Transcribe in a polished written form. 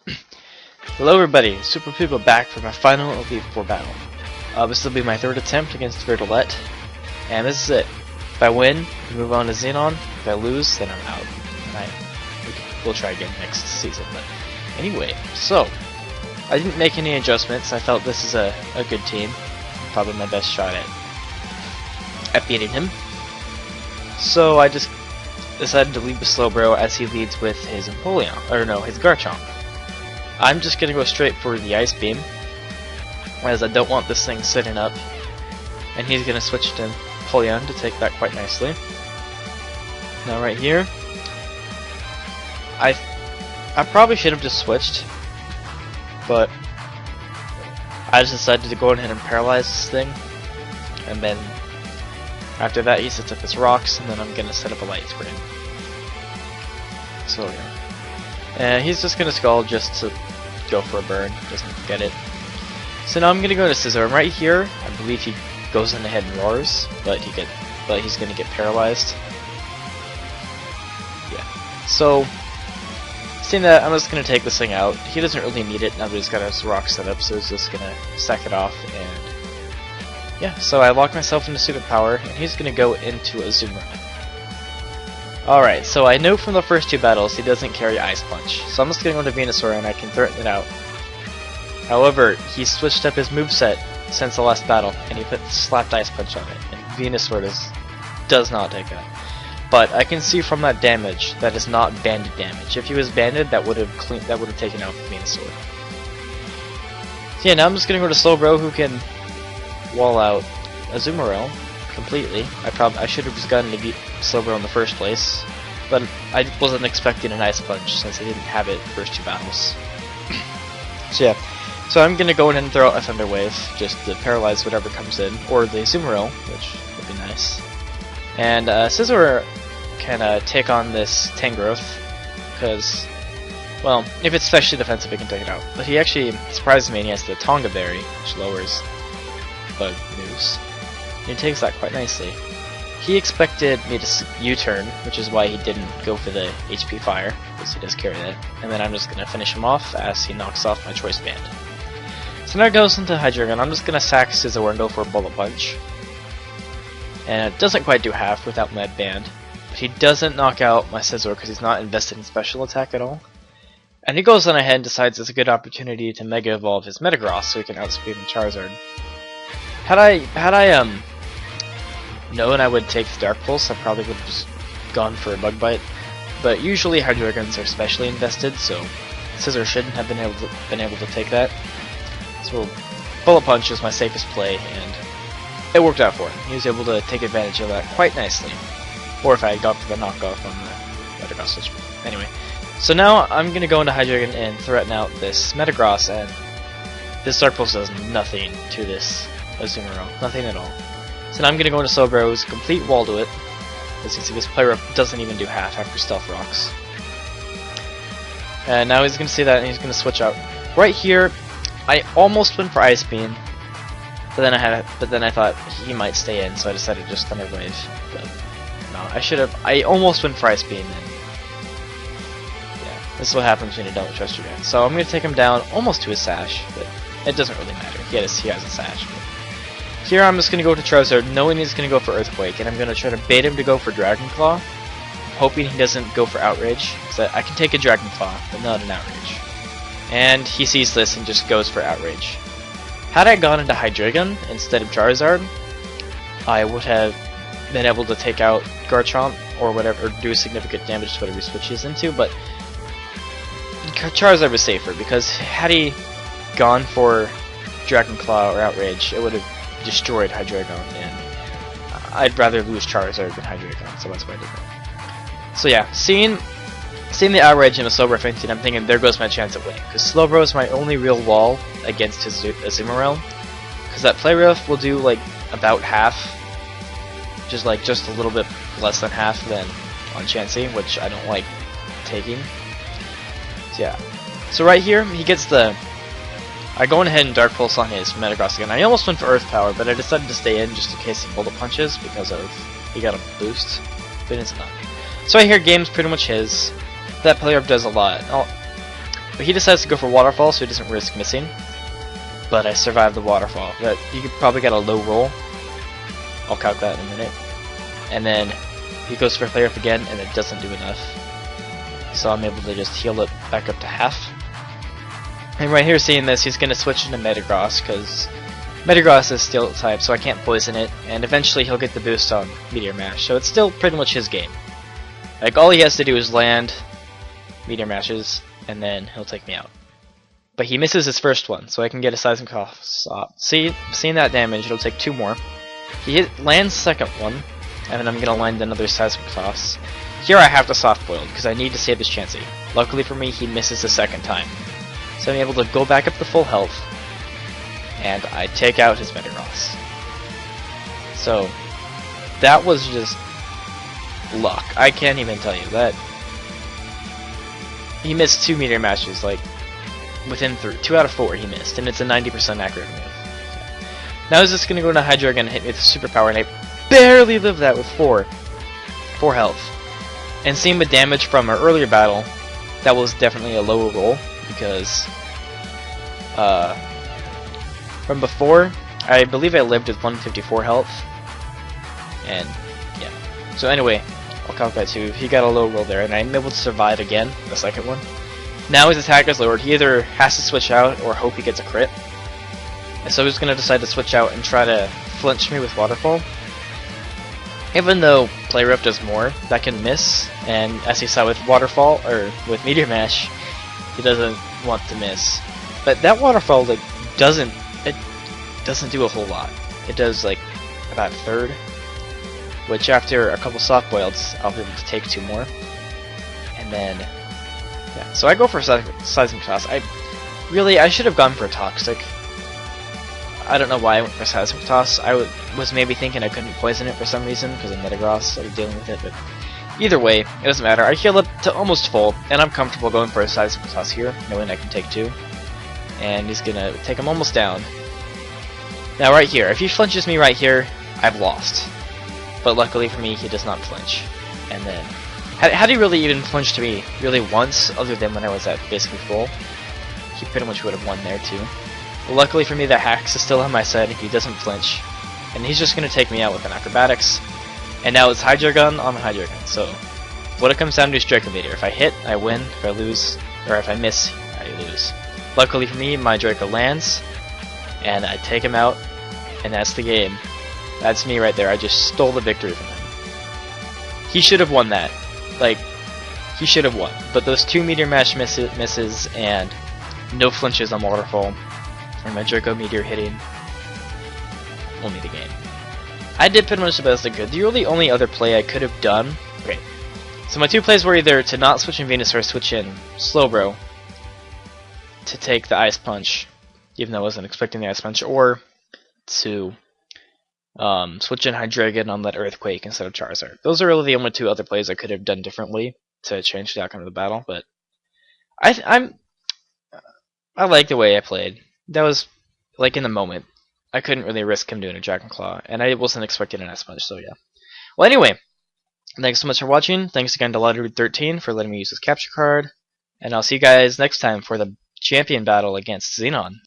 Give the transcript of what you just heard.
Hello everybody, Super People back for my final Elite 4 battle. This will be my third attempt against Virdelet, and this is it. If I win, we move on to Xenon. If I lose, then I'm out. And we'll try again next season. But anyway, so I didn't make any adjustments. I felt this is a good team. Probably my best shot at beating him. So I just decided to leave the Slowbro as he leads with his Empoleon, or no, his Garchomp. I'm just gonna go straight for the Ice Beam, as I don't want this thing sitting up, and he's gonna switch to Empoleon to take that quite nicely. Now right here, I probably should have just switched, but I just decided to go ahead and paralyze this thing, and then after that he sets up his rocks, and then I'm gonna set up a Light Screen. So yeah. And he's just gonna Scald just to go for a burn, doesn't get it. So now I'm gonna go to Scissor, and right here, I believe he goes in ahead and roars, but he's gonna get paralyzed. Yeah. So seeing that, I'm just gonna take this thing out. He doesn't really need it now that he's got his rock set up, so he's just gonna sack it off, and yeah. So I lock myself into Super Power, and he's gonna go into a Zoomer. Alright, so I know from the first two battles he doesn't carry Ice Punch, so I'm just going to go to Venusaur and I can threaten it out. However, he switched up his moveset since the last battle, and he put Slapped Ice Punch on it, and Venusaur does not take that. But I can see from that damage that is not banded damage. If he was banded, that would have taken out Venusaur. So yeah, now I'm just going to go to Slowbro, who can wall out Azumarill completely. I should have just gotten to beat Slowbro in the first place, but I wasn't expecting an Ice Punch since I didn't have it the first two battles. So yeah, so I'm gonna go in and throw out a Thunder Wave just to paralyze whatever comes in, or the Azumarill, which would be nice. And Scizor can take on this Tangrowth, because, well, if it's specially defensive, it can take it out. But he actually surprised me, and he has the Tonga Berry, which lowers bug moves. He takes that quite nicely. He expected me to U-turn, which is why he didn't go for the HP Fire, because he does carry that. And then I'm just going to finish him off as he knocks off my Choice Band. So now it goes into Hydreigon. I'm just going to sack Scizor and go for a Bullet Punch. And it doesn't quite do half without Mad Band. But he doesn't knock out my Scizor because he's not invested in Special Attack at all. And he goes on ahead and decides it's a good opportunity to Mega Evolve his Metagross so he can outspeed my Charizard. Had I known I would take the Dark Pulse, I probably would have just gone for a Bug Bite. But usually Hydreigons are specially invested, so Scizor shouldn't have been able to take that. So Bullet Punch is my safest play, and it worked out for him. He was able to take advantage of that quite nicely. Or if I had gone for the knockoff on the Metagross. Anyway, so now I'm going to go into Hydreigon and threaten out this Metagross, and this Dark Pulse does nothing to this Azumarill. Nothing at all. So now I'm going to go into Slowbro's complete wall to it. As you can see, this player doesn't even do half after Stealth Rocks. And now he's going to see that and he's going to switch out. Right here, I almost went for Ice Beam, but then I thought he might stay in, so I decided to just Thunder Wave. But no, I almost went for Ice Beam, and yeah, this is what happens when you don't trust your guy. So I'm going to take him down almost to his Sash, but it doesn't really matter. He has a Sash. But here I'm just going to go to Charizard, knowing he's going to go for Earthquake, and I'm going to try to bait him to go for Dragon Claw, hoping he doesn't go for Outrage, because I can take a Dragon Claw, but not an Outrage. And he sees this and just goes for Outrage. Had I gone into Hydreigon instead of Charizard, I would have been able to take out Garchomp, or whatever, or do significant damage to whatever he switches into, but Charizard was safer, because had he gone for Dragon Claw or Outrage, it would have destroyed Hydreigon, and I'd rather lose Charizard than Hydreigon, so that's why I did that. So yeah, seeing the Outrage and a Slowbro fainting, I'm thinking there goes my chance of winning, because Slowbro is my only real wall against his Azumarill, because that Play Rough will do like about half, just a little bit less than half than on Chansey, which I don't like taking. So yeah, so right here he gets the I go ahead and Dark Pulse on his Metagross again. I almost went for Earth Power, but I decided to stay in just in case he Bullet Punches because he got a boost, but it's not. So I hear game's pretty much his. That player does a lot. But he decides to go for Waterfall, so he doesn't risk missing. But I survived the Waterfall. That you could probably get a low roll. I'll calc that in a minute. And then he goes for Flare Up again, and it doesn't do enough. So I'm able to just heal it back up to half. And right here, seeing this, he's going to switch into Metagross, because Metagross is Steel type, so I can't poison it, and eventually he'll get the boost on Meteor Mash, so it's still pretty much his game. Like, all he has to do is land Meteor Mashes, and then he'll take me out. But he misses his first one, so I can get a Seismic Toss off. Seeing that damage, it'll take 2 more. He lands the second one, and then I'm going to land another Seismic Toss. Here I have to Soft Boiled, because I need to save his Chansey. Luckily for me, he misses the second time. So I'm able to go back up to full health, and I take out his Metagross. So, that was just luck. I can't even tell you that. He missed 2 Meteor Mashes, like, within 2 out of 4 he missed, and it's a 90% accurate move. Now he's just going to go into Hydreigon and hit me with Superpower, and I barely lived that with 4 health. And seeing the damage from our earlier battle, that was definitely a lower roll, because from before, I believe I lived with 154 health, and yeah. So anyway, I'll count that too. He got a low roll there, and I'm able to survive again, the second one. Now his attack is lowered. He either has to switch out or hope he gets a crit. And so he's going to decide to switch out and try to flinch me with Waterfall. Even though Player Up does more, that can miss, and as he saw with Waterfall, or with Meteor Mash, he doesn't want to miss. But that Waterfall, like, doesn't do a whole lot. It does, like, about a third, which after a couple Soft Boileds, I'll be able to take 2 more. And then, yeah, so I go for Seismic Toss. I should have gone for a Toxic. I don't know why I went for Seismic Toss. I was maybe thinking I couldn't poison it for some reason, because of Metagross, I was dealing with it, but either way, it doesn't matter. I heal up to almost full, and I'm comfortable going for a Seismic Toss here, knowing I can take 2. And he's gonna take him almost down. Now right here, if he flinches me right here, I've lost. But luckily for me, he does not flinch. And then, had he really even flinched to me really once, other than when I was at basically full, he pretty much would have won there too. But luckily for me, the Hax is still on my side, he doesn't flinch. And he's just going to take me out with an Acrobatics. And now it's Hydreigon on Hydreigon, so what it comes down to is Draco Meteor. If I hit, I win. If I lose, or if I miss, I lose. Luckily for me, my Draco lands, and I take him out, and that's the game. That's me right there. I just stole the victory from him. He should have won that. Like, he should have won. But those 2 Meteor Mash misses and no flinches on Waterfall, and my Draco Meteor hitting won me the game. I did pretty much the best I could. The really only other play I could have done... Okay, so my 2 plays were either to not switch in Venusaur, switch in Slowbro to take the Ice Punch, even though I wasn't expecting the Ice Punch, or to switch in Hydreigon on that Earthquake instead of Charizard. Those are really the only 2 other plays I could have done differently to change the outcome of the battle, but I like the way I played. That was, like, in the moment. I couldn't really risk him doing a Dragon Claw, and I wasn't expecting an Ice Punch, so yeah. Well, anyway, thanks so much for watching. Thanks again to Lottery13 for letting me use this capture card, and I'll see you guys next time for the champion battle against Xenon.